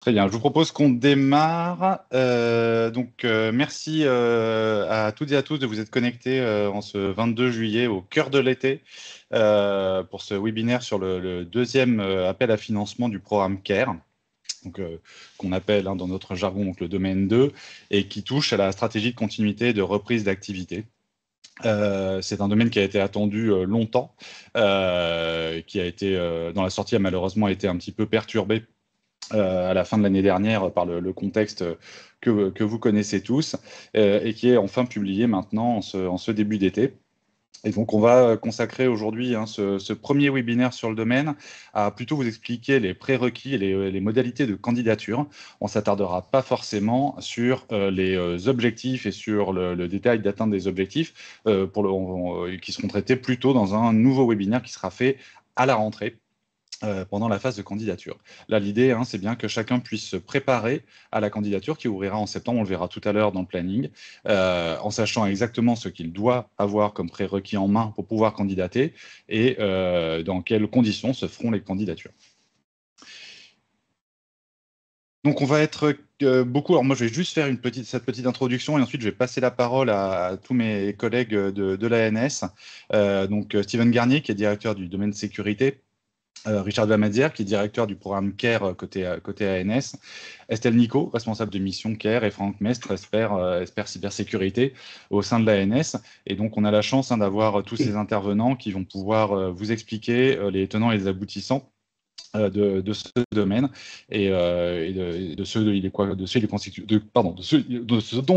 Très bien, je vous propose qu'on démarre. Merci à toutes et à tous de vous être connectés en ce 22 juillet au cœur de l'été pour ce webinaire sur le deuxième appel à financement du programme CARE, qu'on appelle dans notre jargon donc, le domaine 2, et qui touche à la stratégie de continuité et de reprise d'activité. C'est un domaine qui a été attendu longtemps, qui a été, dans la sortie, a malheureusement été un petit peu perturbé à la fin de l'année dernière par le contexte que vous connaissez tous, et qui est enfin publié maintenant en ce début d'été. Et donc, on va consacrer aujourd'hui ce premier webinaire sur le domaine à plutôt vous expliquer les prérequis et les modalités de candidature. On ne s'attardera pas forcément sur les objectifs et sur le détail d'atteinte des objectifs qui seront traités plutôt dans un nouveau webinaire qui sera fait à la rentrée. Pendant la phase de candidature. Là, l'idée, c'est bien que chacun puisse se préparer à la candidature qui ouvrira en septembre, on le verra tout à l'heure dans le planning, en sachant exactement ce qu'il doit avoir comme prérequis en main pour pouvoir candidater et dans quelles conditions se feront les candidatures. Donc, on va être beaucoup. Alors, moi, je vais juste faire cette petite introduction et ensuite, je vais passer la parole à tous mes collègues de l'ANS. Steven Garnier, qui est directeur du domaine sécurité. Richard Lamadière, qui est directeur du programme CARE côté ANS, Estelle Nico, responsable de mission CARE, et Franck Mestre, expert cybersécurité au sein de l'ANS. Et donc, on a la chance d'avoir tous ces intervenants qui vont pouvoir vous expliquer les tenants et les aboutissants de ce domaine et de ce dont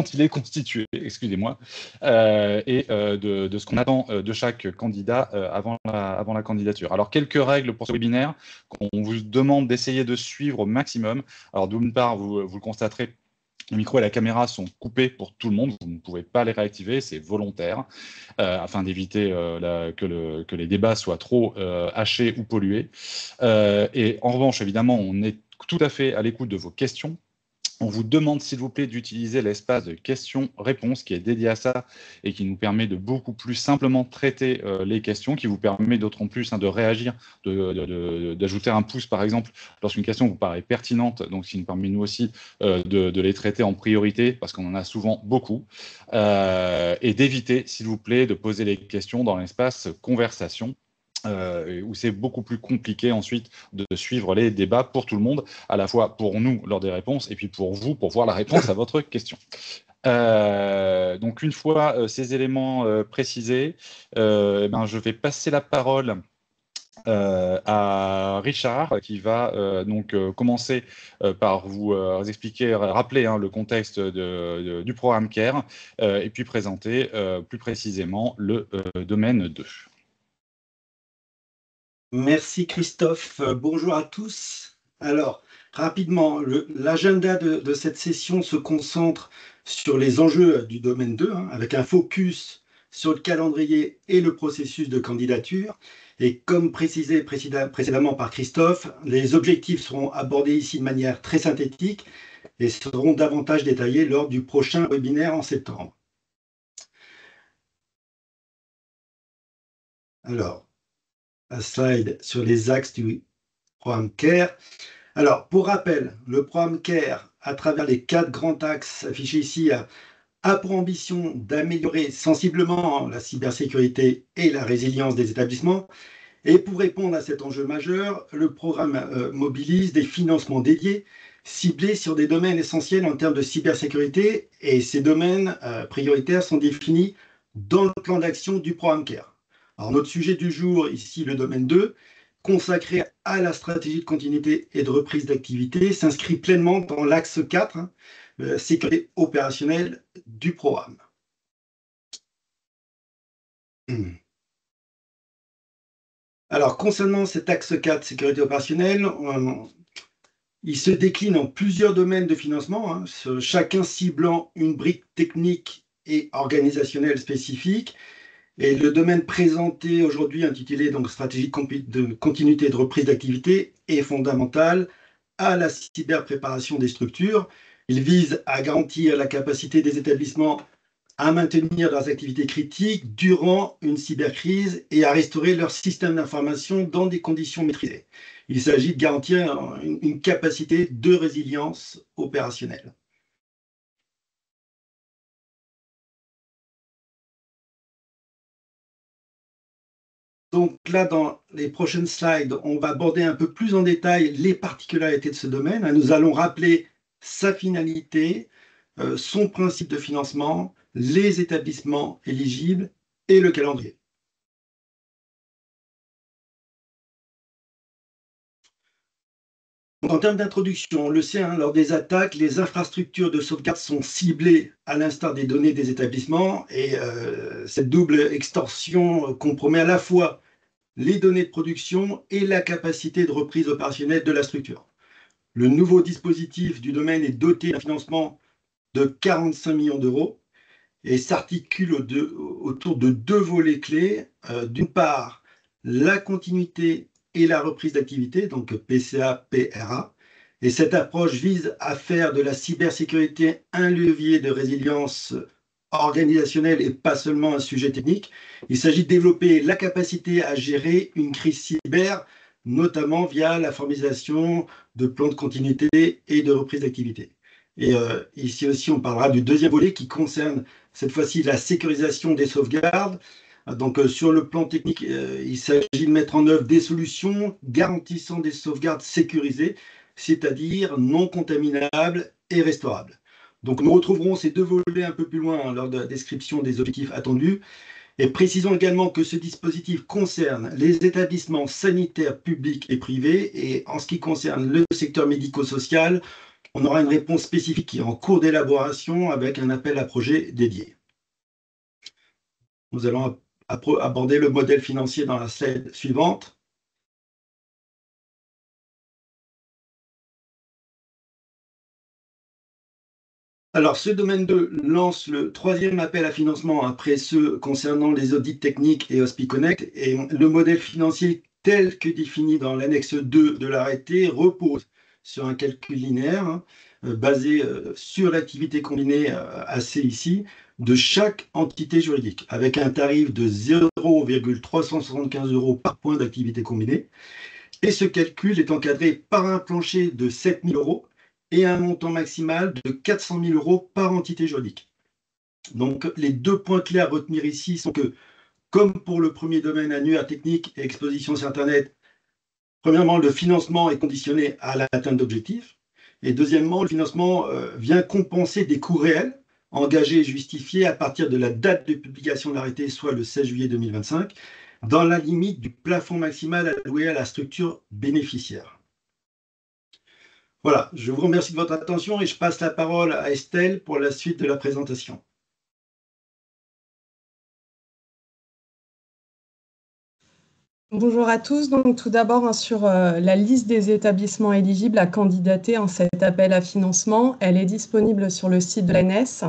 il est constitué, excusez-moi, de ce qu'on attend de chaque candidat avant la candidature. Alors, quelques règles pour ce webinaire qu'on vous demande d'essayer de suivre au maximum. Alors, d'une part, vous le constaterez, le micro et la caméra sont coupés pour tout le monde. Vous ne pouvez pas les réactiver, c'est volontaire, afin d'éviter que les débats soient trop hachés ou pollués. Et en revanche, évidemment, on est tout à fait à l'écoute de vos questions. On vous demande, s'il vous plaît, d'utiliser l'espace de questions-réponses qui est dédié à ça et qui nous permet de beaucoup plus simplement traiter les questions, qui vous permet d'autant plus de réagir, d'ajouter un pouce, par exemple, lorsqu'une question vous paraît pertinente, donc ce qui nous permet, nous aussi, de les traiter en priorité, parce qu'on en a souvent beaucoup, et d'éviter, s'il vous plaît, de poser les questions dans l'espace conversation. Où c'est beaucoup plus compliqué ensuite de suivre les débats pour tout le monde, à la fois pour nous lors des réponses et puis pour vous pour voir la réponse à votre question. Donc une fois ces éléments précisés, je vais passer la parole à Richard qui va commencer par vous expliquer, rappeler le contexte du programme CARE et puis présenter plus précisément le domaine 2. Merci Christophe. Bonjour à tous. Alors, rapidement, l'agenda de cette session se concentre sur les enjeux du domaine 2, avec un focus sur le calendrier et le processus de candidature. Et comme précisé précédemment par Christophe, les objectifs seront abordés ici de manière très synthétique et seront davantage détaillés lors du prochain webinaire en septembre. Alors, un slide sur les axes du programme CARE. Alors, pour rappel, le programme CARE, à travers les 4 grands axes affichés ici, a pour ambition d'améliorer sensiblement la cybersécurité et la résilience des établissements. Et pour répondre à cet enjeu majeur, le programme mobilise des financements dédiés, ciblés sur des domaines essentiels en termes de cybersécurité. Et ces domaines prioritaires sont définis dans le plan d'action du programme CARE. Alors, notre sujet du jour, ici, le domaine 2, consacré à la stratégie de continuité et de reprise d'activité, s'inscrit pleinement dans l'axe 4, sécurité opérationnelle du programme. Alors, concernant cet axe 4, sécurité opérationnelle, il se décline en plusieurs domaines de financement, chacun ciblant une brique technique et organisationnelle spécifique. Et le domaine présenté aujourd'hui, intitulé donc stratégie de continuité et de reprise d'activité, est fondamental à la cyberpréparation des structures. Il vise à garantir la capacité des établissements à maintenir leurs activités critiques durant une cybercrise et à restaurer leur système d'information dans des conditions maîtrisées. Il s'agit de garantir une capacité de résilience opérationnelle. Donc là, dans les prochaines slides, on va aborder un peu plus en détail les particularités de ce domaine. Nous allons rappeler sa finalité, son principe de financement, les établissements éligibles et le calendrier. En termes d'introduction, on le sait, lors des attaques, les infrastructures de sauvegarde sont ciblées à l'instar des données des établissements et cette double extorsion compromet à la fois les données de production et la capacité de reprise opérationnelle de la structure. Le nouveau dispositif du domaine est doté d'un financement de 45 millions d'euros et s'articule autour de deux volets clés. D'une part, la continuité et la reprise d'activité, donc PCA, PRA. Et cette approche vise à faire de la cybersécurité un levier de résilience organisationnelle et pas seulement un sujet technique. Il s'agit de développer la capacité à gérer une crise cyber, notamment via la formalisation de plans de continuité et de reprise d'activité. Et ici aussi, on parlera du deuxième volet qui concerne cette fois-ci la sécurisation des sauvegardes. Donc sur le plan technique, il s'agit de mettre en œuvre des solutions garantissant des sauvegardes sécurisées, c'est-à-dire non contaminables et restaurables. Donc nous retrouverons ces deux volets un peu plus loin lors de la description des objectifs attendus. Et précisons également que ce dispositif concerne les établissements sanitaires publics et privés. Et en ce qui concerne le secteur médico-social, on aura une réponse spécifique qui est en cours d'élaboration avec un appel à projet dédié. Nous allons aborder le modèle financier dans la slide suivante. Alors, ce domaine 2 lance le troisième appel à financement après ceux concernant les audits techniques et HospiConnect. Et le modèle financier tel que défini dans l'annexe 2 de l'arrêté repose sur un calcul linéaire basé sur l'activité combinée AC ici de chaque entité juridique, avec un tarif de 0,375 € par point d'activité combinée. Et ce calcul est encadré par un plancher de 7 000 € et un montant maximal de 400 000 € par entité juridique. Donc, les deux points clés à retenir ici sont que, comme pour le premier domaine annuaire technique et exposition sur Internet, premièrement, le financement est conditionné à l'atteinte d'objectifs. Et deuxièmement, le financement vient compenser des coûts réels engagés et justifiés à partir de la date de publication de l'arrêté, soit le 16 juillet 2025, dans la limite du plafond maximal alloué à la structure bénéficiaire. Voilà, je vous remercie de votre attention et je passe la parole à Estelle pour la suite de la présentation. Bonjour à tous. Donc, tout d'abord, sur la liste des établissements éligibles à candidater en cet appel à financement, elle est disponible sur le site de l'ANS.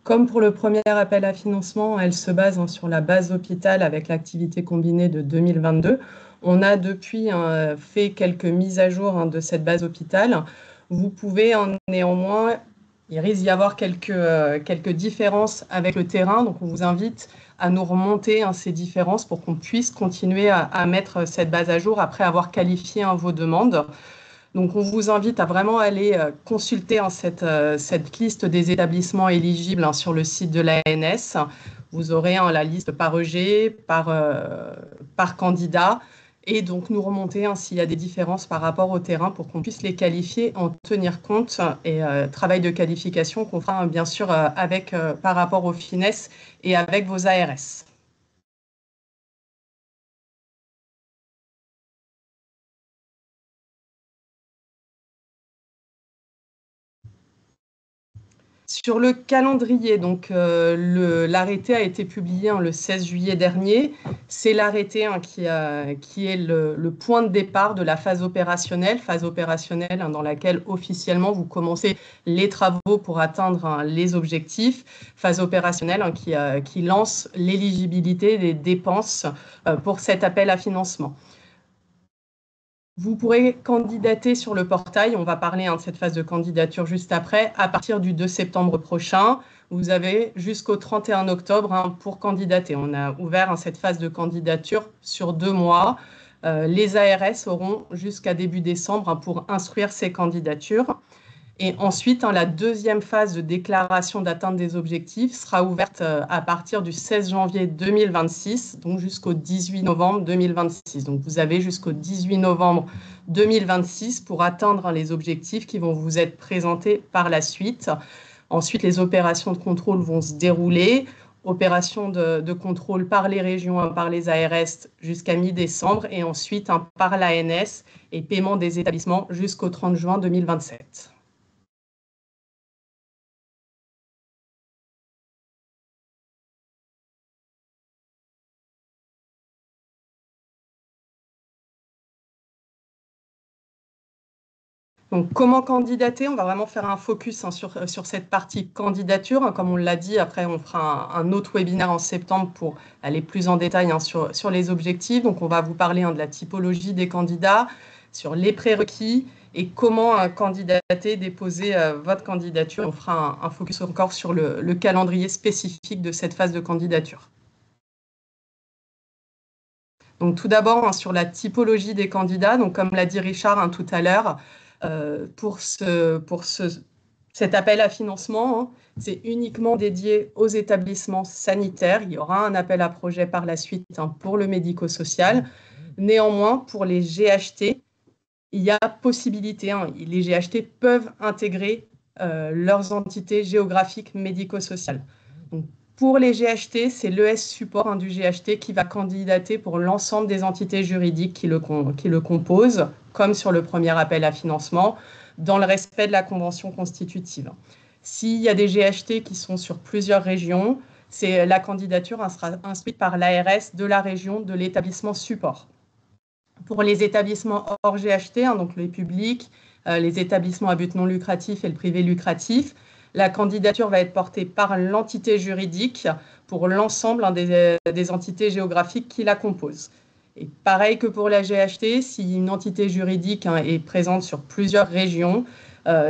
Comme pour le premier appel à financement, elle se base sur la base hôpital avec l'activité combinée de 2022. On a depuis fait quelques mises à jour de cette base hôpital. Vous pouvez néanmoins, il risque d'y avoir quelques différences avec le terrain, donc on vous invite à nous remonter ces différences pour qu'on puisse continuer à mettre cette base à jour après avoir qualifié vos demandes. Donc, on vous invite à vraiment aller consulter cette liste des établissements éligibles sur le site de l'ANS. Vous aurez la liste par EG, par candidat, et donc nous remonter s'il y a des différences par rapport au terrain pour qu'on puisse les qualifier, en tenir compte, et travail de qualification qu'on fera bien sûr par rapport au FINES et avec vos ARS. Sur le calendrier, donc l'arrêté a été publié le 16 juillet dernier. C'est l'arrêté qui est le point de départ de la phase opérationnelle dans laquelle officiellement vous commencez les travaux pour atteindre les objectifs. Phase opérationnelle qui lance l'éligibilité des dépenses pour cet appel à financement. Vous pourrez candidater sur le portail, on va parler de cette phase de candidature juste après, à partir du 2 septembre prochain. Vous avez jusqu'au 31 octobre pour candidater. On a ouvert cette phase de candidature sur 2 mois. Les ARS auront jusqu'à début décembre pour instruire ces candidatures. Et ensuite, la deuxième phase de déclaration d'atteinte des objectifs sera ouverte à partir du 16 janvier 2026, donc jusqu'au 18 novembre 2026. Donc vous avez jusqu'au 18 novembre 2026 pour atteindre les objectifs qui vont vous être présentés par la suite. Ensuite, les opérations de contrôle vont se dérouler. Opérations de contrôle par les régions, par les ARS jusqu'à mi-décembre et ensuite par l'ANS et paiement des établissements jusqu'au 30 juin 2027. Donc, comment candidater? On va vraiment faire un focus sur cette partie candidature. Comme on l'a dit, après, on fera un autre webinaire en septembre pour aller plus en détail sur les objectifs. Donc, on va vous parler de la typologie des candidats, sur les prérequis et comment candidater, déposer votre candidature. On fera un focus encore sur le calendrier spécifique de cette phase de candidature. Donc, tout d'abord, sur la typologie des candidats. Donc, comme l'a dit Richard tout à l'heure, pour cet appel à financement, c'est uniquement dédié aux établissements sanitaires. Il y aura un appel à projet par la suite pour le médico-social. Néanmoins, pour les GHT, il y a possibilité, les GHT peuvent intégrer leurs entités géographiques médico-sociales. Donc, pour les GHT, c'est l'ES support du GHT qui va candidater pour l'ensemble des entités juridiques qui le composent, comme sur le premier appel à financement, dans le respect de la convention constitutive. S'il y a des GHT qui sont sur plusieurs régions, la candidature sera instruite par l'ARS de la région de l'établissement support. Pour les établissements hors GHT, donc les publics, les établissements à but non lucratif et le privé lucratif, la candidature va être portée par l'entité juridique pour l'ensemble des entités géographiques qui la composent. Et pareil que pour la GHT, si une entité juridique est présente sur plusieurs régions,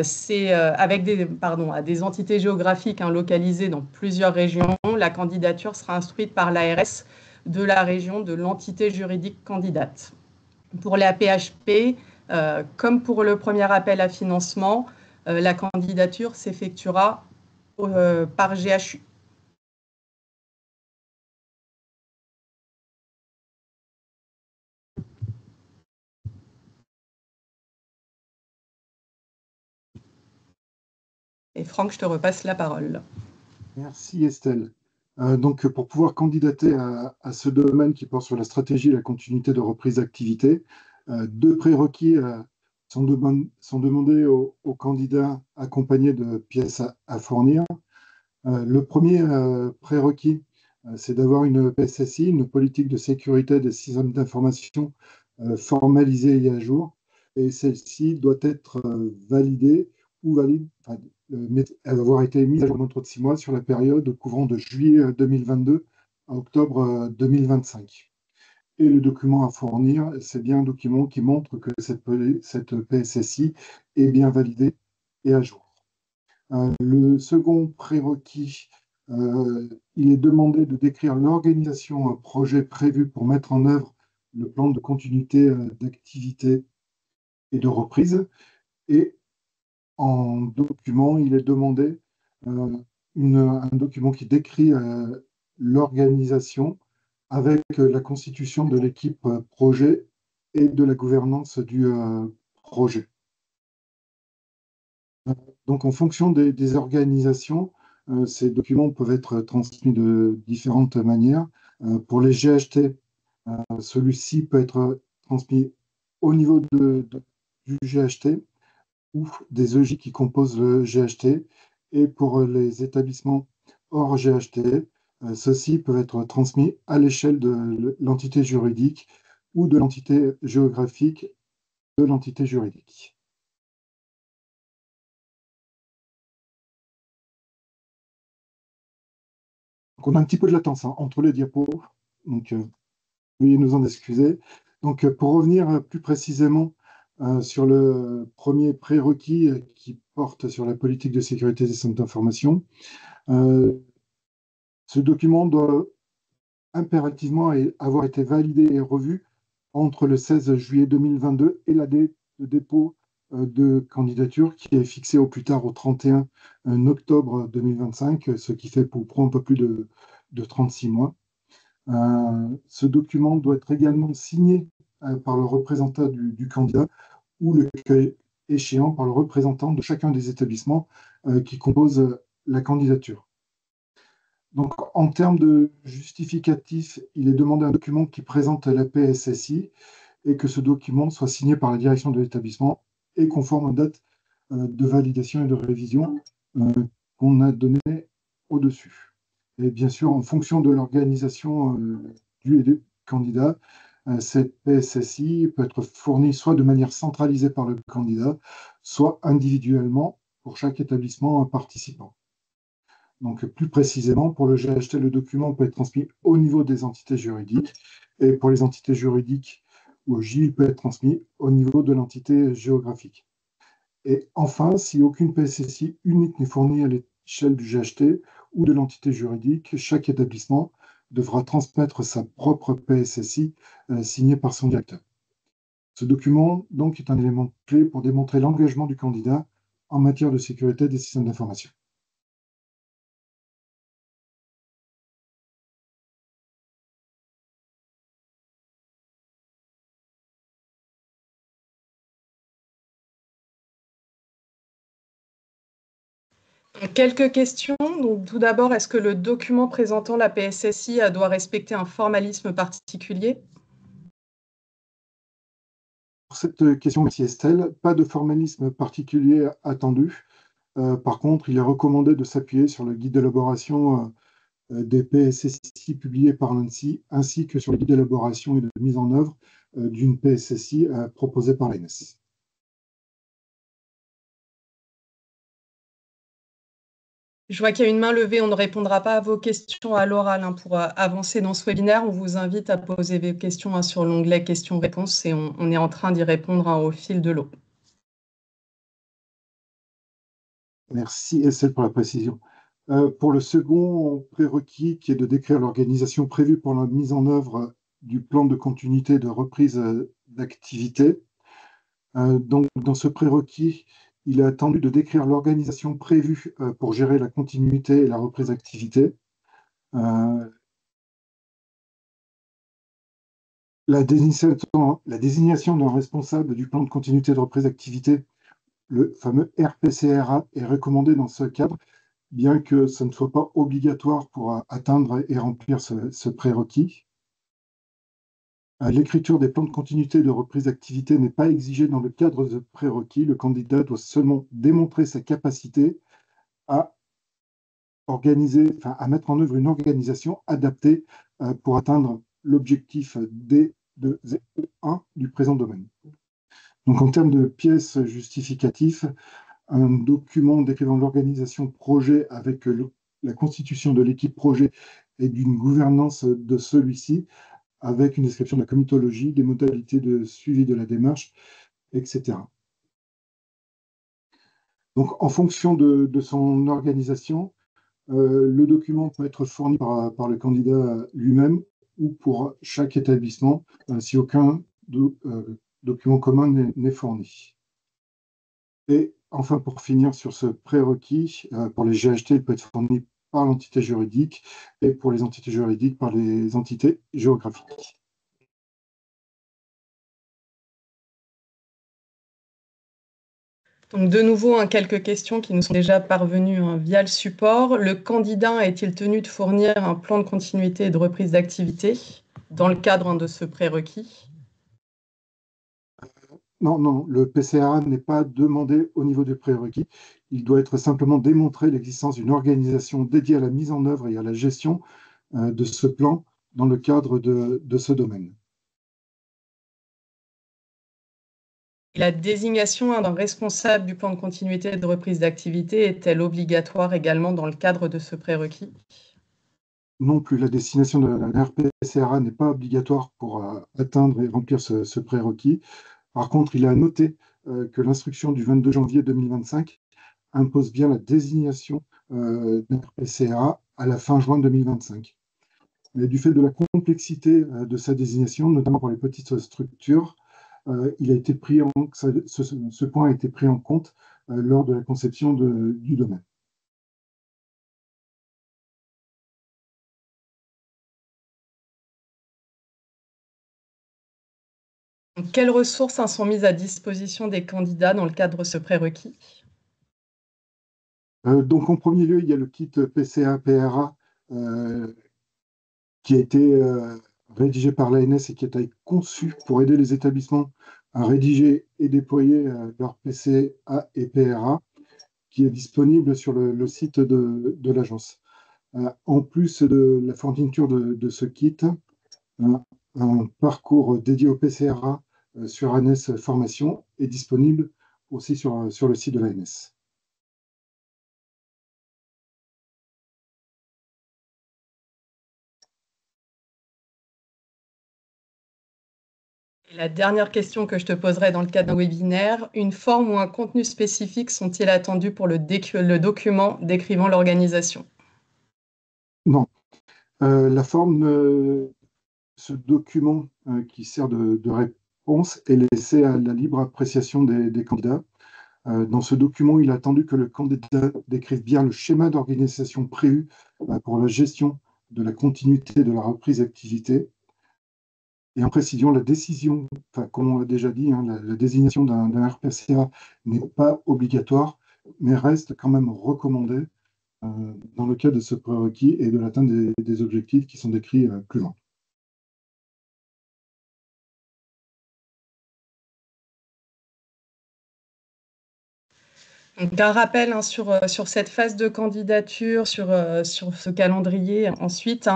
c'est avec des entités géographiques localisées dans plusieurs régions, la candidature sera instruite par l'ARS de la région de l'entité juridique candidate. Pour la PHP, comme pour le premier appel à financement, la candidature s'effectuera par GHU. Et Franck, je te repasse la parole. Merci Estelle. Donc, pour pouvoir candidater à ce domaine qui porte sur la stratégie et la continuité de reprise d'activité, 2 prérequis sont demandés aux candidats accompagnés de pièces à fournir. Le premier prérequis, c'est d'avoir une PSSI, une politique de sécurité des systèmes d'information formalisée et à jour. Et celle-ci doit être validée ou valide, avoir été mise à jour dans 6 mois sur la période couvrant de juillet 2022 à octobre 2025. Et le document à fournir, c'est bien un document qui montre que cette PSSI est bien validée et à jour. Le second prérequis, il est demandé de décrire l'organisation projet prévu pour mettre en œuvre le plan de continuité d'activité et de reprise. Et en document, il est demandé un document qui décrit l'organisation avec la constitution de l'équipe projet et de la gouvernance du projet. Donc, en fonction des organisations, ces documents peuvent être transmis de différentes manières. Pour les GHT, celui-ci peut être transmis au niveau du GHT ou des EJ qui composent le GHT. Et pour les établissements hors GHT, ceux-ci peuvent être transmis à l'échelle de l'entité juridique ou de l'entité géographique de l'entité juridique. Donc on a un petit peu de latence entre les diapos, donc veuillez nous en excuser. Donc, pour revenir plus précisément sur le premier prérequis qui porte sur la politique de sécurité des systèmes d'information, ce document doit impérativement avoir été validé et revu entre le 16 juillet 2022 et la date de dépôt de candidature qui est fixée au plus tard au 31 octobre 2025, ce qui fait pour un peu plus de 36 mois. Ce document doit être également signé par le représentant du candidat ou le cas échéant par le représentant de chacun des établissements qui composent la candidature. Donc, en termes de justificatif, il est demandé un document qui présente la PSSI et que ce document soit signé par la direction de l'établissement et conforme aux dates de validation et de révision qu'on a données au-dessus. Et bien sûr, en fonction de l'organisation du candidat, cette PSSI peut être fournie soit de manière centralisée par le candidat, soit individuellement pour chaque établissement participant. Donc, plus précisément, pour le GHT, le document peut être transmis au niveau des entités juridiques et pour les entités juridiques ou au J, il peut être transmis au niveau de l'entité géographique. Et enfin, si aucune PSSI unique n'est fournie à l'échelle du GHT ou de l'entité juridique, chaque établissement devra transmettre sa propre PSSI signée par son directeur. Ce document, donc, est un élément clé pour démontrer l'engagement du candidat en matière de sécurité des systèmes d'information. Quelques questions. Donc, tout d'abord, est-ce que le document présentant la PSSI doit respecter un formalisme particulier? Pour cette question, merci Estelle, pas de formalisme particulier attendu. Par contre, il est recommandé de s'appuyer sur le guide d'élaboration des PSSI publié par l'ANSSI, ainsi que sur le guide d'élaboration et de mise en œuvre d'une PSSI proposée par l'ANS. Je vois qu'il y a une main levée, on ne répondra pas à vos questions à l'oral pour avancer dans ce webinaire. On vous invite à poser vos questions sur l'onglet questions-réponses et on est en train d'y répondre au fil de l'eau. Merci Estelle pour la précision. Pour le second prérequis, qui est de décrire l'organisation prévue pour la mise en œuvre du plan de continuité de reprise d'activité. Donc, dans ce prérequis, il est attendu de décrire l'organisation prévue pour gérer la continuité et la reprise d'activité. La désignation d'un responsable du plan de continuité de reprise d'activité, le fameux RPCRA, est recommandé dans ce cadre, bien que ce ne soit pas obligatoire pour atteindre et remplir ce prérequis. L'écriture des plans de continuité de reprise d'activité n'est pas exigée dans le cadre de prérequis. Le candidat doit seulement démontrer sa capacité à à mettre en œuvre une organisation adaptée pour atteindre l'objectif D201 du présent domaine. Donc, en termes de pièces justificatives, un document décrivant l'organisation projet avec la constitution de l'équipe projet et d'une gouvernance de celui-ci, avec une description de la comitologie, des modalités de suivi de la démarche, etc. Donc, en fonction de son organisation, le document peut être fourni par le candidat lui-même ou pour chaque établissement si aucun document commun n'est fourni. Et enfin, pour finir sur ce prérequis, pour les GHT, il peut être fourni par l'entité juridique et pour les entités juridiques par les entités géographiques. Donc, de nouveau, quelques questions qui nous sont déjà parvenues via le support. Le candidat est-il tenu de fournir un plan de continuité et de reprise d'activité dans le cadre de ce prérequis? Non, le PCRA n'est pas demandé au niveau des prérequis. Il doit être simplement démontré l'existence d'une organisation dédiée à la mise en œuvre et à la gestion de ce plan dans le cadre de ce domaine. La désignation d'un responsable du plan de continuité et de reprise d'activité est-elle obligatoire également dans le cadre de ce prérequis? non plus, la destination de la RPCRA n'est pas obligatoire pour atteindre et remplir ce prérequis. Par contre, il est à noter que l'instruction du 22 janvier 2025 impose bien la désignation d'un RPCRA à la fin juin 2025. Mais du fait de la complexité de sa désignation, notamment pour les petites structures, ce point a été pris en compte lors de la conception du domaine. Quelles ressources sont mises à disposition des candidats dans le cadre de ce prérequis? Donc, en premier lieu, il y a le kit PCA-PRA qui a été rédigé par l'ANS et qui a été conçu pour aider les établissements à rédiger et déployer leur PCA et PRA, qui est disponible sur le site de l'agence. En plus de la fourniture de ce kit, un parcours dédié au PCRA sur ANS Formation est disponible aussi sur le site de l'ANS. Et la dernière question que je te poserai dans le cadre d'un webinaire, une forme ou un contenu spécifique sont-ils attendus pour le document décrivant l'organisation? Non. La forme, ce document qui sert de réponse est laissé à la libre appréciation des candidats. Dans ce document, il est attendu que le candidat décrive bien le schéma d'organisation prévu pour la gestion de la continuité de la reprise d'activité. Et en précision, la décision, comme on l'a déjà dit, la désignation d'un RPCA n'est pas obligatoire, mais reste quand même recommandée dans le cadre de ce prérequis et de l'atteinte des objectifs qui sont décrits plus loin. Donc, un rappel sur cette phase de candidature, sur ce calendrier. Ensuite,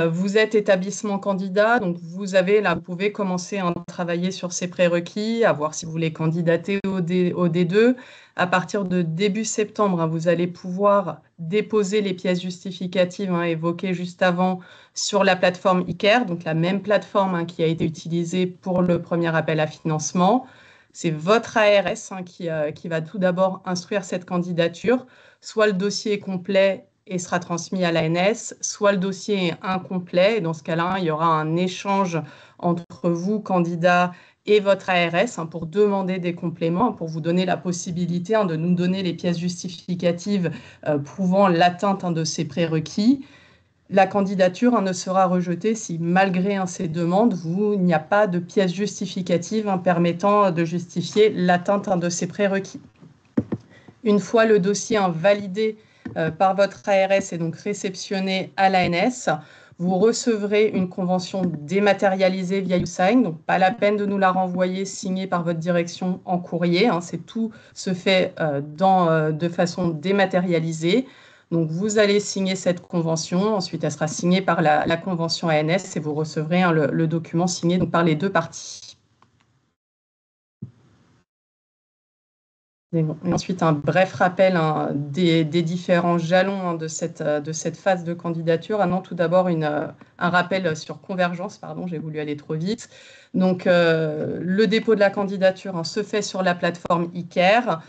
vous êtes établissement candidat, donc vous pouvez commencer à travailler sur ces prérequis, à voir si vous voulez candidater au D2. À partir de début septembre, vous allez pouvoir déposer les pièces justificatives évoquées juste avant sur la plateforme ICARE, donc la même plateforme qui a été utilisée pour le premier appel à financement. C'est votre ARS qui va tout d'abord instruire cette candidature. Soit le dossier est complet et sera transmis à l'ANS, soit le dossier est incomplet. Et dans ce cas-là, il y aura un échange entre vous, candidat, et votre ARS pour demander des compléments, pour vous donner la possibilité de nous donner les pièces justificatives prouvant l'atteinte de ces prérequis. La candidature ne sera rejetée si, malgré ces demandes, il n'y a pas de pièces justificatives permettant de justifier l'atteinte de ces prérequis. Une fois le dossier validé par votre ARS et donc réceptionné à l'ANS, vous recevrez une convention dématérialisée via YouSign, donc pas la peine de nous la renvoyer signée par votre direction en courrier, tout se fait de façon dématérialisée. Donc vous allez signer cette convention, ensuite elle sera signée par la convention ANS et vous recevrez le document signé donc, par les deux parties. Et ensuite, un bref rappel des différents jalons de cette phase de candidature. Non, tout d'abord, un rappel sur Convergence, pardon, j'ai voulu aller trop vite. Donc, le dépôt de la candidature se fait sur la plateforme ICARE,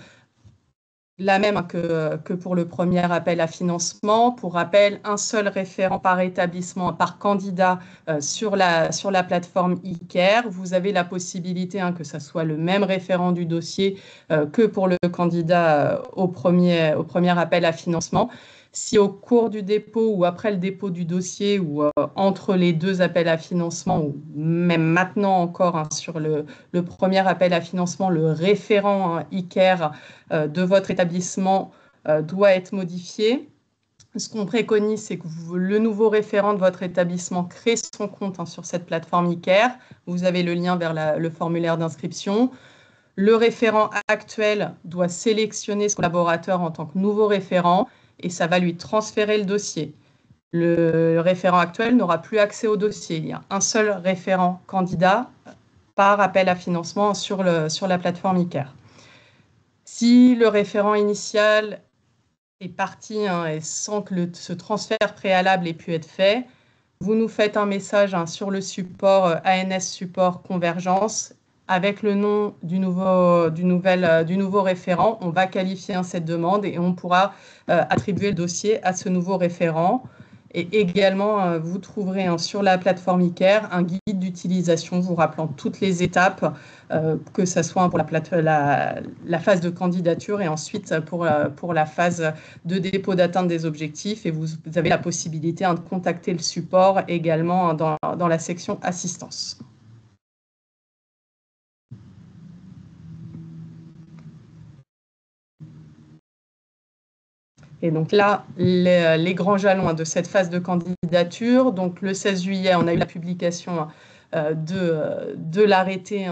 la même que pour le premier appel à financement. Pour rappel, un seul référent par établissement, par candidat sur la plateforme ICARE. Vous avez la possibilité que ce soit le même référent du dossier que pour le candidat au premier appel à financement. Si au cours du dépôt ou après le dépôt du dossier ou entre les deux appels à financement ou même maintenant encore sur le premier appel à financement, le référent ICARE de votre établissement doit être modifié. Ce qu'on préconise, c'est que le nouveau référent de votre établissement crée son compte sur cette plateforme ICARE. Vous avez le lien vers le formulaire d'inscription. Le référent actuel doit sélectionner ce collaborateur en tant que nouveau référent et ça va lui transférer le dossier. Le référent actuel n'aura plus accès au dossier. Il y a un seul référent candidat par appel à financement sur la plateforme ICARE. Si le référent initial est parti et sans que ce transfert préalable ait pu être fait, vous nous faites un message sur le support ANS Support Convergence avec le nom du nouveau référent. On va qualifier cette demande et on pourra attribuer le dossier à ce nouveau référent. Et également, vous trouverez sur la plateforme ICARE un guide d'utilisation vous rappelant toutes les étapes, que ce soit pour la phase de candidature et ensuite pour la phase de dépôt d'atteinte des objectifs. Et vous avez la possibilité de contacter le support également dans la section assistance. Et donc là, les grands jalons de cette phase de candidature. Donc le 16 juillet, on a eu la publication de l'arrêté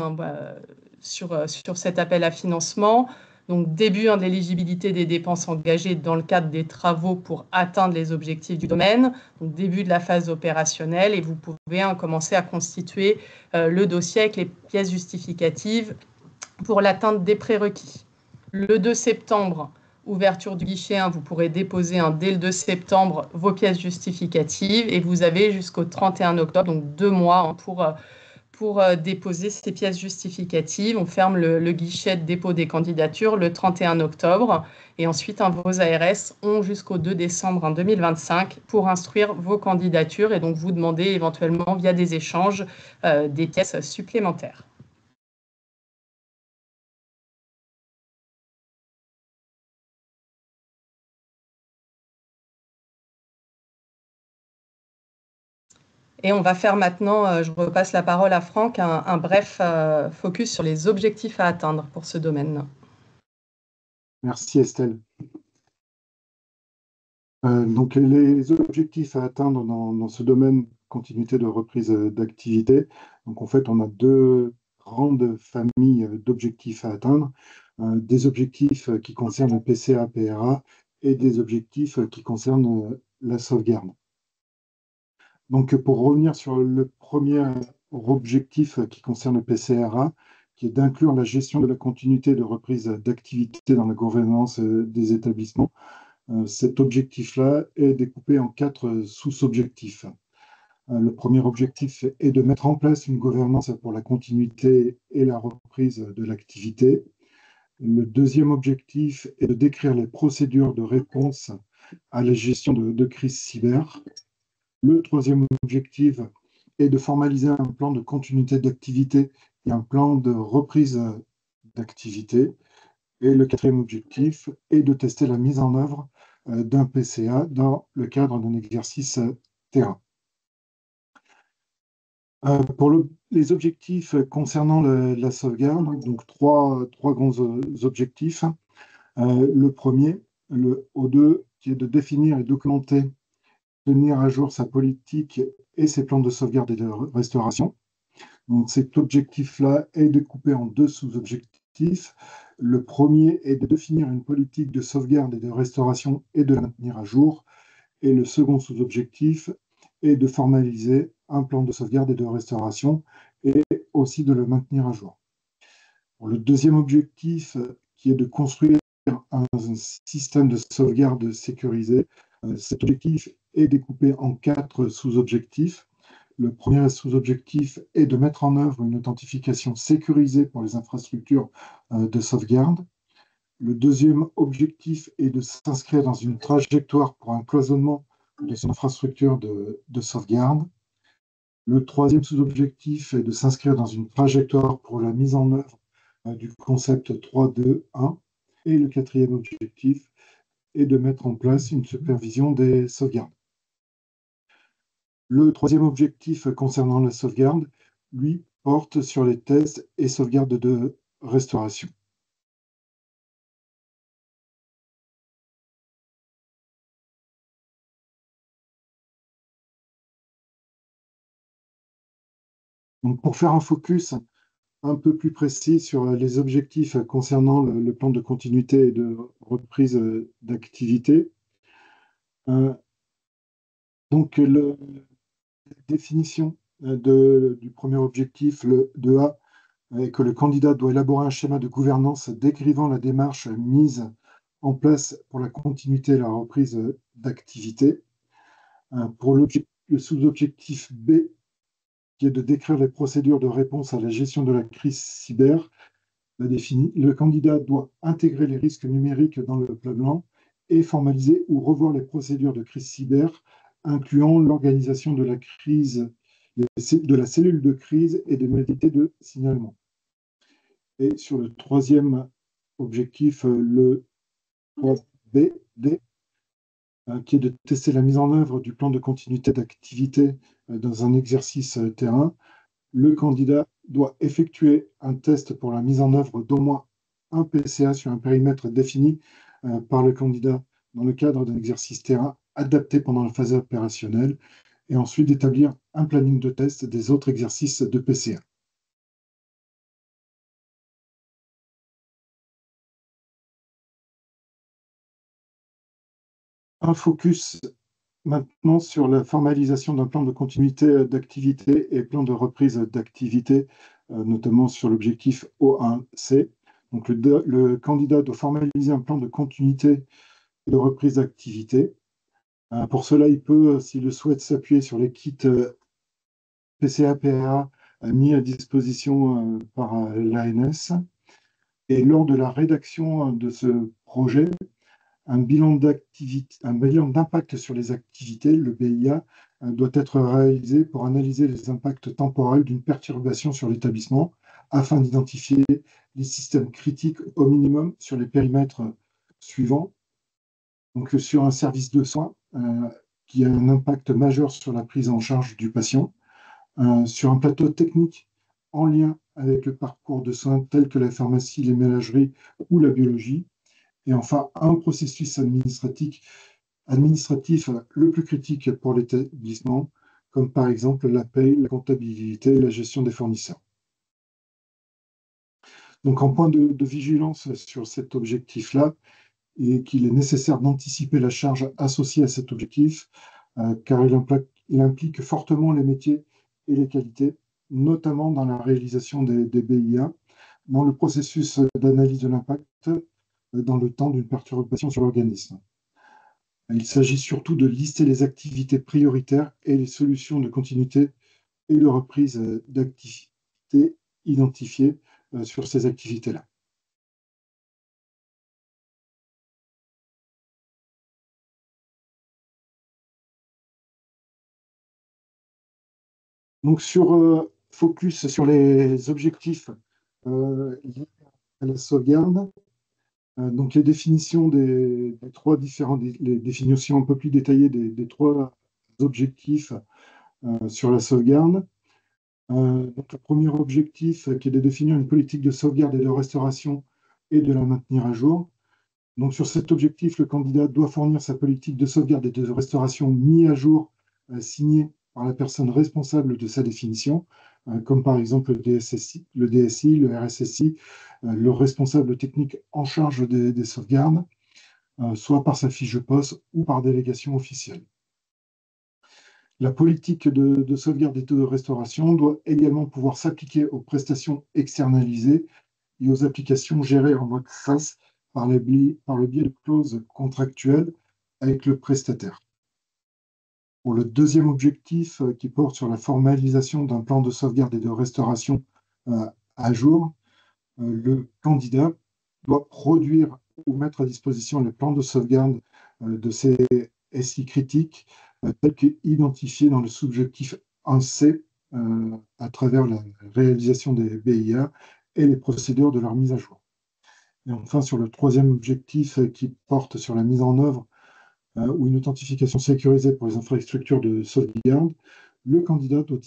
sur cet appel à financement. Donc début de l'éligibilité des dépenses engagées dans le cadre des travaux pour atteindre les objectifs du domaine. Donc début de la phase opérationnelle et vous pouvez commencer à constituer le dossier avec les pièces justificatives pour l'atteinte des prérequis. Le 2 septembre, ouverture du guichet, vous pourrez déposer dès le 2 septembre vos pièces justificatives et vous avez jusqu'au 31 octobre, donc 2 mois pour déposer ces pièces justificatives. On ferme le guichet de dépôt des candidatures le 31 octobre et ensuite vos ARS ont jusqu'au 2 décembre 2025 pour instruire vos candidatures et donc vous demander éventuellement via des échanges des pièces supplémentaires. Et on va faire maintenant, je repasse la parole à Franck, un bref focus sur les objectifs à atteindre pour ce domaine. Merci Estelle. Donc les objectifs à atteindre dans ce domaine, continuité de reprise d'activité. Donc en fait, on a deux grandes familles d'objectifs à atteindre. Des objectifs qui concernent le PCA, PRA et des objectifs qui concernent la sauvegarde. Donc, pour revenir sur le premier objectif qui concerne le PCRA, qui est d'inclure la gestion de la continuité de reprise d'activité dans la gouvernance des établissements, cet objectif-là est découpé en 4 sous-objectifs. Le premier objectif est de mettre en place une gouvernance pour la continuité et la reprise de l'activité. Le deuxième objectif est de décrire les procédures de réponse à la gestion de crise cyber. Le troisième objectif est de formaliser un plan de continuité d'activité et un plan de reprise d'activité. Et le quatrième objectif est de tester la mise en œuvre d'un PCA dans le cadre d'un exercice terrain. Pour les objectifs concernant la sauvegarde, donc trois grands objectifs. Le premier, le O2, qui est de définir et documenter, tenir à jour sa politique et ses plans de sauvegarde et de restauration. Donc cet objectif-là est découpé en 2 sous-objectifs. Le premier est de définir une politique de sauvegarde et de restauration et de la maintenir à jour. Et le second sous-objectif est de formaliser un plan de sauvegarde et de restauration et aussi de le maintenir à jour. Pour le deuxième objectif, qui est de construire un système de sauvegarde sécurisé, cet objectif est découpé en 4 sous-objectifs. Le premier sous-objectif est de mettre en œuvre une authentification sécurisée pour les infrastructures de sauvegarde. Le deuxième objectif est de s'inscrire dans une trajectoire pour un cloisonnement de son infrastructure de sauvegarde. Le troisième sous-objectif est de s'inscrire dans une trajectoire pour la mise en œuvre du concept 3.2.1. Et le quatrième objectif est de mettre en place une supervision des sauvegardes. Le troisième objectif concernant la sauvegarde, lui, porte sur les tests et sauvegardes de restauration. Donc, pour faire un focus un peu plus précis sur les objectifs concernant le plan de continuité et de reprise d'activité, donc la définition du premier objectif, le 2A, est que le candidat doit élaborer un schéma de gouvernance décrivant la démarche mise en place pour la continuité et la reprise d'activité. Pour le sous-objectif B, qui est de décrire les procédures de réponse à la gestion de la crise cyber, le candidat doit intégrer les risques numériques dans le plan et formaliser ou revoir les procédures de crise cyber, incluant l'organisation de la crise, de la cellule de crise et des modalités de signalement. Et sur le troisième objectif, le 3B, qui est de tester la mise en œuvre du plan de continuité d'activité dans un exercice terrain, le candidat doit effectuer un test pour la mise en œuvre d'au moins un PCA sur un périmètre défini par le candidat dans le cadre d'un exercice terrain adapté pendant la phase opérationnelle, et ensuite d'établir un planning de test des autres exercices de PCA. Un focus maintenant sur la formalisation d'un plan de continuité d'activité et plan de reprise d'activité, notamment sur l'objectif O1C. Donc le candidat doit formaliser un plan de continuité et de reprise d'activité. Pour cela, il peut, s'il le souhaite, s'appuyer sur les kits PCA-PRA mis à disposition par l'ANS. Et lors de la rédaction de ce projet, un bilan d'impact sur les activités, le BIA, doit être réalisé pour analyser les impacts temporels d'une perturbation sur l'établissement afin d'identifier les systèmes critiques au minimum sur les périmètres suivants. Donc, sur un service de soins qui a un impact majeur sur la prise en charge du patient, sur un plateau technique en lien avec le parcours de soins tel que la pharmacie, les ménageries ou la biologie, et enfin un processus administratif le plus critique pour l'établissement, comme par exemple la paie, la comptabilité et la gestion des fournisseurs. Donc en point de vigilance sur cet objectif-là, et qu'il est nécessaire d'anticiper la charge associée à cet objectif, car il implique fortement les métiers et les qualités, notamment dans la réalisation des BIA, dans le processus d'analyse de l'impact dans le temps d'une perturbation sur l'organisme. Il s'agit surtout de lister les activités prioritaires et les solutions de continuité et de reprise d'activité identifiées sur ces activités-là. Donc, focus sur les objectifs liés à la sauvegarde. Donc, les définitions des trois différents, les définitions un peu plus détaillées des trois objectifs sur la sauvegarde. Donc, le premier objectif qui est de définir une politique de sauvegarde et de restauration et de la maintenir à jour. Donc, sur cet objectif, le candidat doit fournir sa politique de sauvegarde et de restauration mise à jour, signée par la personne responsable de sa définition, comme par exemple le DSI, le RSSI, le responsable technique en charge des sauvegardes, soit par sa fiche de poste ou par délégation officielle. La politique de sauvegarde et de restauration doit également pouvoir s'appliquer aux prestations externalisées et aux applications gérées en mode SaaS par le biais de clauses contractuelles avec le prestataire. Pour le deuxième objectif, qui porte sur la formalisation d'un plan de sauvegarde et de restauration à jour, le candidat doit produire ou mettre à disposition les plans de sauvegarde de ces SI critiques tels qu'identifiés dans le sous-objectif 1C à travers la réalisation des BIA et les procédures de leur mise à jour. Et enfin, sur le troisième objectif qui porte sur la mise en œuvre ou une authentification sécurisée pour les infrastructures de sauvegarde, le candidat doit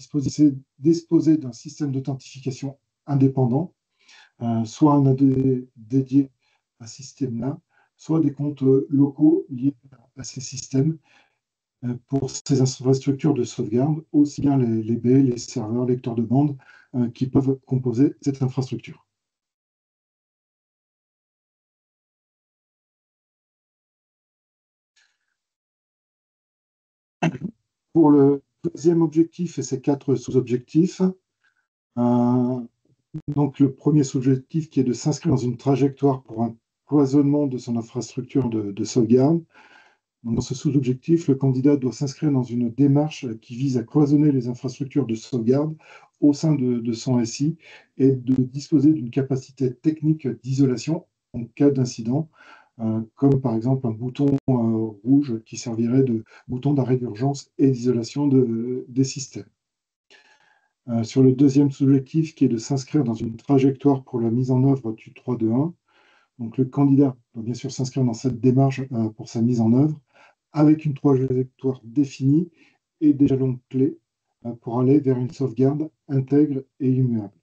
disposer d'un système d'authentification indépendant, soit un AD dédié à ce système-là, soit des comptes locaux liés à ces systèmes pour ces infrastructures de sauvegarde, aussi bien les baies, les serveurs, lecteurs de bande qui peuvent composer cette infrastructure. Pour le deuxième objectif et ses quatre sous-objectifs, donc le premier sous-objectif qui est de s'inscrire dans une trajectoire pour un cloisonnement de son infrastructure de sauvegarde. Dans ce sous-objectif, le candidat doit s'inscrire dans une démarche qui vise à cloisonner les infrastructures de sauvegarde au sein de son SI et de disposer d'une capacité technique d'isolation en cas d'incident, comme par exemple un bouton rouge qui servirait de bouton d'arrêt d'urgence et d'isolation des systèmes. Sur le deuxième sous-objectif, qui est de s'inscrire dans une trajectoire pour la mise en œuvre du 3.2.1, donc le candidat doit bien sûr s'inscrire dans cette démarche pour sa mise en œuvre, avec une trajectoire définie et des jalons clés pour aller vers une sauvegarde intègre et immuable.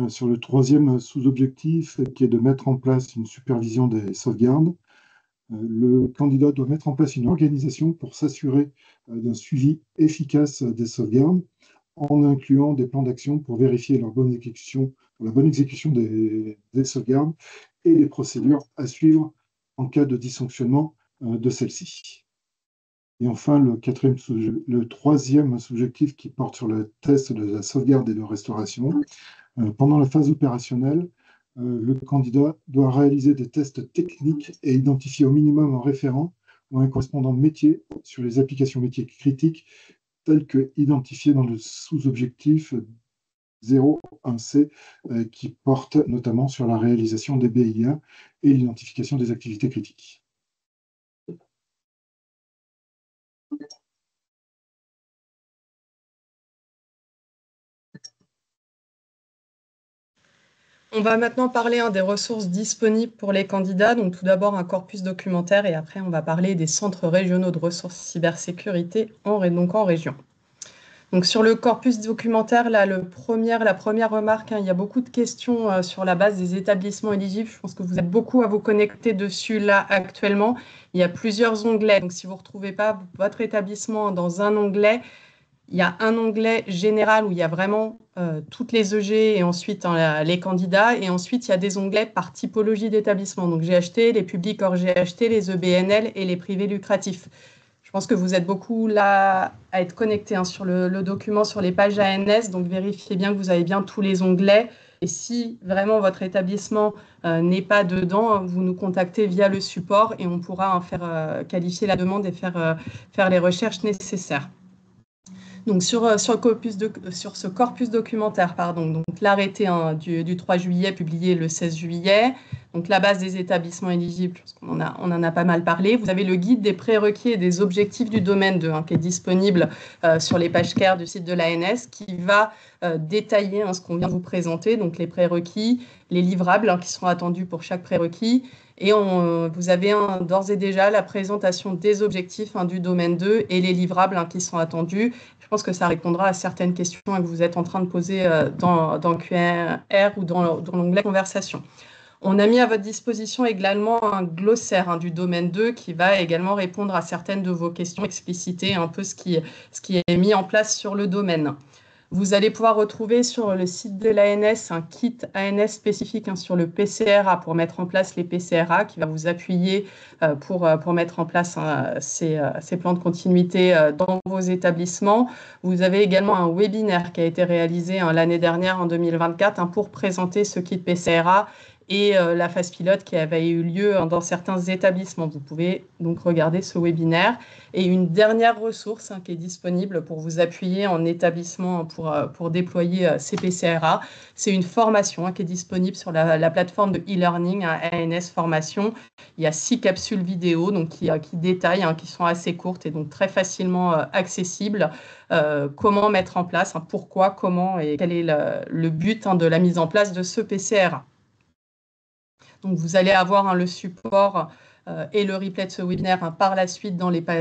Sur le troisième sous-objectif, qui est de mettre en place une supervision des sauvegardes, le candidat doit mettre en place une organisation pour s'assurer d'un suivi efficace des sauvegardes, en incluant des plans d'action pour vérifier la bonne exécution des sauvegardes et les procédures à suivre en cas de dysfonctionnement de celle-ci. Et enfin, le troisième sous-objectif qui porte sur le test de la sauvegarde et de restauration. Pendant la phase opérationnelle, le candidat doit réaliser des tests techniques et identifier au minimum un référent ou un correspondant métier sur les applications métiers critiques telles que identifiées dans le sous-objectif 0.1c qui porte notamment sur la réalisation des BIA et l'identification des activités critiques. On va maintenant parler des ressources disponibles pour les candidats. Donc tout d'abord un corpus documentaire et après on va parler des centres régionaux de ressources cybersécurité en région. Donc sur le corpus documentaire, là, la première remarque, il y a beaucoup de questions sur la base des établissements éligibles. Je pense que vous êtes beaucoup à vous connecter dessus là actuellement. Il y a plusieurs onglets. Donc si vous ne retrouvez pas votre établissement dans un onglet, il y a un onglet général où il y a vraiment toutes les EG et ensuite les candidats. Et ensuite, il y a des onglets par typologie d'établissement. Donc GHT, les publics hors GHT, les EBNL et les privés lucratifs. Je pense que vous êtes beaucoup là à être connectés sur le document, sur les pages ANS. Donc, vérifiez bien que vous avez bien tous les onglets. Et si vraiment votre établissement n'est pas dedans, vous nous contactez via le support et on pourra faire qualifier la demande et faire les recherches nécessaires. Donc, sur ce corpus documentaire, donc l'arrêté du 3 juillet publié le 16 juillet, donc la base des établissements éligibles, on en a pas mal parlé. Vous avez le guide des prérequis et des objectifs du domaine 2 qui est disponible sur les pages CARE du site de l'ANS qui va détailler ce qu'on vient de vous présenter, donc les prérequis, les livrables qui sont attendus pour chaque prérequis. Et vous avez d'ores et déjà la présentation des objectifs du domaine 2 et les livrables qui sont attendus. Je pense que ça répondra à certaines questions que vous êtes en train de poser dans QR ou dans l'onglet Conversation. On a mis à votre disposition également un glossaire du domaine 2 qui va également répondre à certaines de vos questions, expliciter un peu ce qui est mis en place sur le domaine. Vous allez pouvoir retrouver sur le site de l'ANS un kit ANS spécifique sur le PCRA pour mettre en place les PCRA qui va vous appuyer pour mettre en place ces plans de continuité dans vos établissements. Vous avez également un webinaire qui a été réalisé l'année dernière en 2024 pour présenter ce kit PCRA et la phase pilote qui avait eu lieu dans certains établissements. Vous pouvez donc regarder ce webinaire. Et une dernière ressource qui est disponible pour vous appuyer en établissement pour déployer ces PCRA, c'est une formation qui est disponible sur la plateforme de e-learning ANS Formation. Il y a 6 capsules vidéo qui détaillent, qui sont assez courtes et donc très facilement accessibles. Comment mettre en place, pourquoi, comment et quel est le but de la mise en place de ce PCRA. Donc, vous allez avoir le support et le replay de ce webinaire par la suite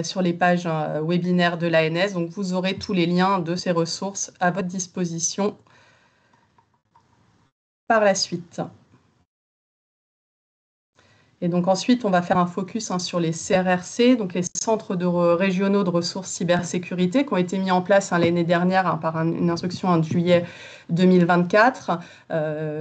sur les pages webinaires de l'ANS. Donc, vous aurez tous les liens de ces ressources à votre disposition par la suite. Et donc ensuite, on va faire un focus sur les CRRC, donc les centres régionaux de ressources cybersécurité qui ont été mis en place l'année dernière par une instruction de juillet 2024.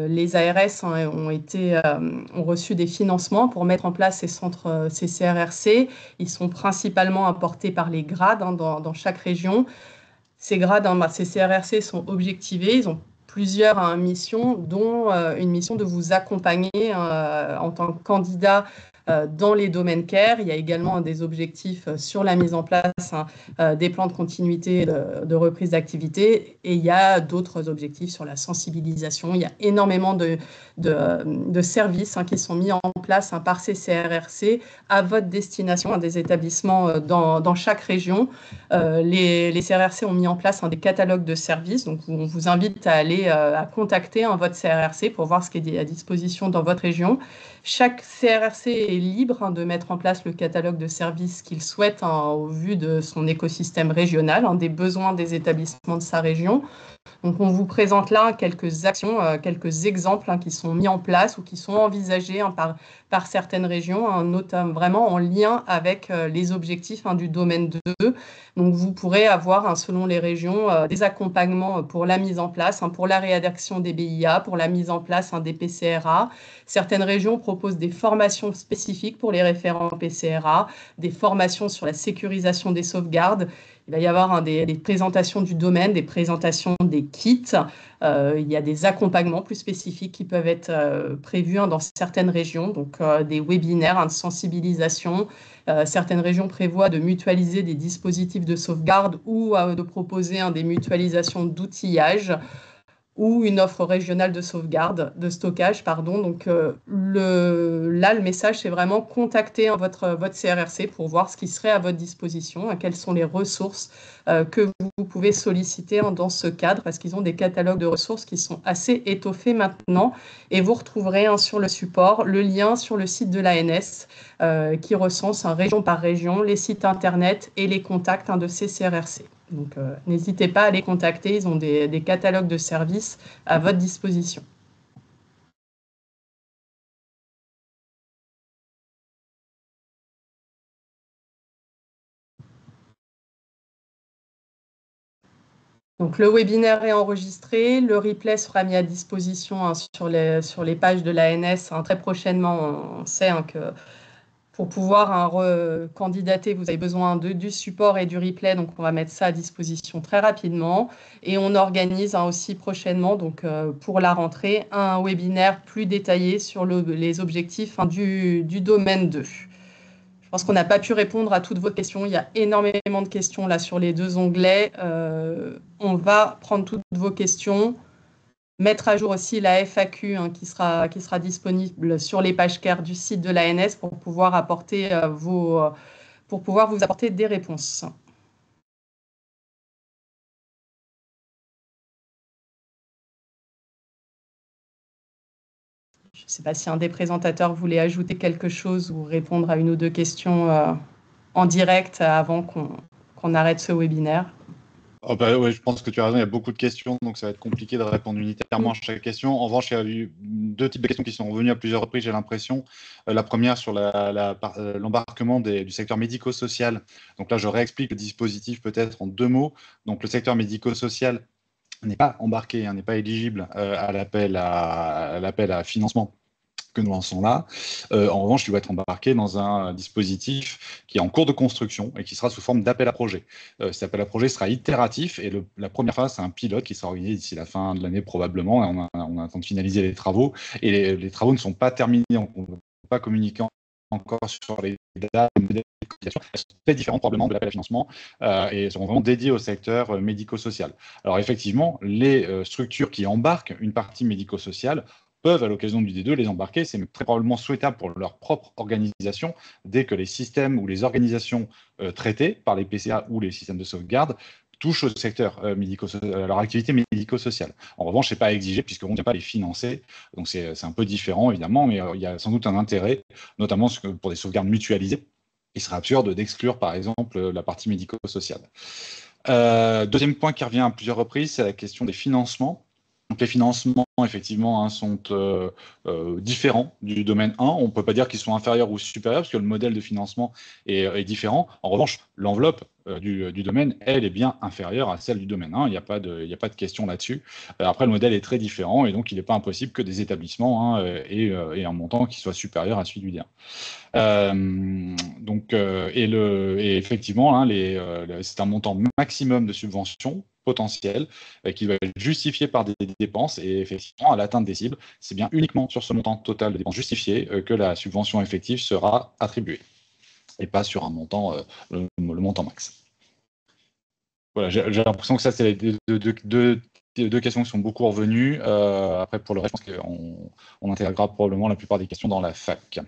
Les ARS ont reçu des financements pour mettre en place ces centres, ces CRRC. Ils sont principalement apportés par les grades dans chaque région. Ces grades, ces CRRC sont objectivés, ils ont plusieurs missions, dont une mission de vous accompagner en tant que candidat dans les domaines CARE. Il y a également des objectifs sur la mise en place des plans de continuité de reprise d'activité, et il y a d'autres objectifs sur la sensibilisation. Il y a énormément de services qui sont mis en place par ces CRRC à votre destination, des établissements dans chaque région. Les CRRC ont mis en place des catalogues de services, donc on vous invite à aller à contacter votre CRRC pour voir ce qui est à disposition dans votre région. Chaque CRRC est libre de mettre en place le catalogue de services qu'il souhaite au vu de son écosystème régional, des besoins des établissements de sa région. Donc, on vous présente là quelques actions, quelques exemples qui sont mis en place ou qui sont envisagés par certaines régions, notamment vraiment en lien avec les objectifs du domaine 2. Donc, vous pourrez avoir, selon les régions, des accompagnements pour la mise en place, pour la rédaction des BIA, pour la mise en place des PCRA. Certaines régions proposent des formations spécifiques pour les référents PCRA, des formations sur la sécurisation des sauvegardes. Il va y avoir des présentations du domaine, des présentations des kits. Il y a des accompagnements plus spécifiques qui peuvent être prévus dans certaines régions, donc des webinaires de sensibilisation. Certaines régions prévoient de mutualiser des dispositifs de sauvegarde ou de proposer des mutualisations d'outillage ou une offre régionale de sauvegarde, de stockage, pardon. Donc là, le message, c'est vraiment contacter votre CRRC pour voir ce qui serait à votre disposition, quelles sont les ressources que vous pouvez solliciter dans ce cadre, parce qu'ils ont des catalogues de ressources qui sont assez étoffés maintenant. Et vous retrouverez sur le support le lien sur le site de l'ANS qui recense région par région les sites internet et les contacts de ces CRRC. Donc, n'hésitez pas à les contacter, ils ont des catalogues de services à votre disposition. Donc, le webinaire est enregistré, le replay sera mis à disposition sur les pages de l'ANS très prochainement. On sait que pour pouvoir candidater, vous avez besoin du support et du replay, donc on va mettre ça à disposition très rapidement. Et on organise aussi prochainement, donc pour la rentrée, un webinaire plus détaillé sur les objectifs du domaine 2. Je pense qu'on n'a pas pu répondre à toutes vos questions. Il y a énormément de questions là sur les deux onglets. On va prendre toutes vos questions. Mettre à jour aussi la FAQ qui sera disponible sur les pages CARE du site de l'ANS pour pouvoir vous apporter des réponses. Je ne sais pas si un des présentateurs voulait ajouter quelque chose ou répondre à une ou deux questions en direct avant qu'on arrête ce webinaire. Oh ouais, je pense que tu as raison, il y a beaucoup de questions, donc ça va être compliqué de répondre unitairement à chaque question. En revanche, il y a eu deux types de questions qui sont revenues à plusieurs reprises, j'ai l'impression. La première sur l'embarquement du secteur médico-social. Donc là, je réexplique le dispositif peut-être en deux mots. Donc le secteur médico-social n'est pas embarqué, n'est pas éligible à l'appel à financement que nous lançons là. En revanche, il doit être embarqué dans un dispositif qui est en cours de construction et qui sera sous forme d'appel à projet. Cet appel à projet sera itératif et la première phase, c'est un pilote qui sera organisé d'ici la fin de l'année probablement. Et on a temps de finaliser les travaux et les travaux ne sont pas terminés. On ne peut pas communiquer encore sur les dates et modèles de communication. Elles sont très différentes probablement de l'appel à financement et seront vraiment dédiées au secteur médico-social. Alors effectivement, les structures qui embarquent une partie médico-sociale peuvent, à l'occasion du D2, les embarquer. C'est très probablement souhaitable pour leur propre organisation, dès que les systèmes ou les organisations traitées par les PCA ou les systèmes de sauvegarde touchent au secteur à leur activité médico-sociale. En revanche, ce n'est pas exigé puisqu'on ne vient pas les financer. Donc, c'est un peu différent, évidemment, mais il y a sans doute un intérêt, notamment pour des sauvegardes mutualisées. Il serait absurde d'exclure, par exemple, la partie médico-sociale. Deuxième point qui revient à plusieurs reprises, c'est la question des financements. Donc les financements, effectivement, sont différents du domaine 1. On ne peut pas dire qu'ils sont inférieurs ou supérieurs, parce que le modèle de financement est différent. En revanche, l'enveloppe du domaine, elle, est bien inférieure à celle du domaine 1. Il n'y a pas de question là-dessus. Après, le modèle est très différent, et donc il n'est pas impossible que des établissements aient un montant qui soit supérieur à celui du D1. Et effectivement, c'est un montant maximum de subvention potentiel qui doit être justifié par des dépenses. Et effectivement, à l'atteinte des cibles, c'est bien uniquement sur ce montant total de dépenses justifiées que la subvention effective sera attribuée et pas sur un montant, le montant max. Voilà, j'ai l'impression que ça, c'est les deux questions qui sont beaucoup revenues. Après, pour le reste, je pense qu'on intégrera probablement la plupart des questions dans la FAQ.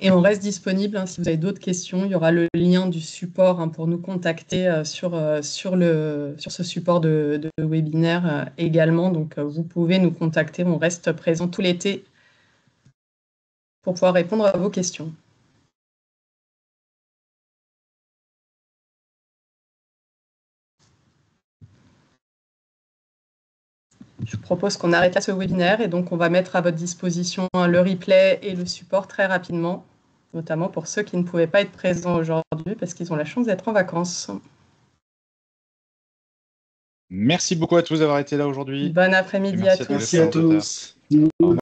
Et on reste disponible, hein, si vous avez d'autres questions. Il y aura le lien du support, hein, pour nous contacter sur ce support de webinaire également. Donc, vous pouvez nous contacter. On reste présent tout l'été pour pouvoir répondre à vos questions. Je propose qu'on arrête là ce webinaire et donc on va mettre à votre disposition le replay et le support très rapidement, notamment pour ceux qui ne pouvaient pas être présents aujourd'hui parce qu'ils ont la chance d'être en vacances. Merci beaucoup à tous d'avoir été là aujourd'hui. Bon après-midi à tous. Merci à tous.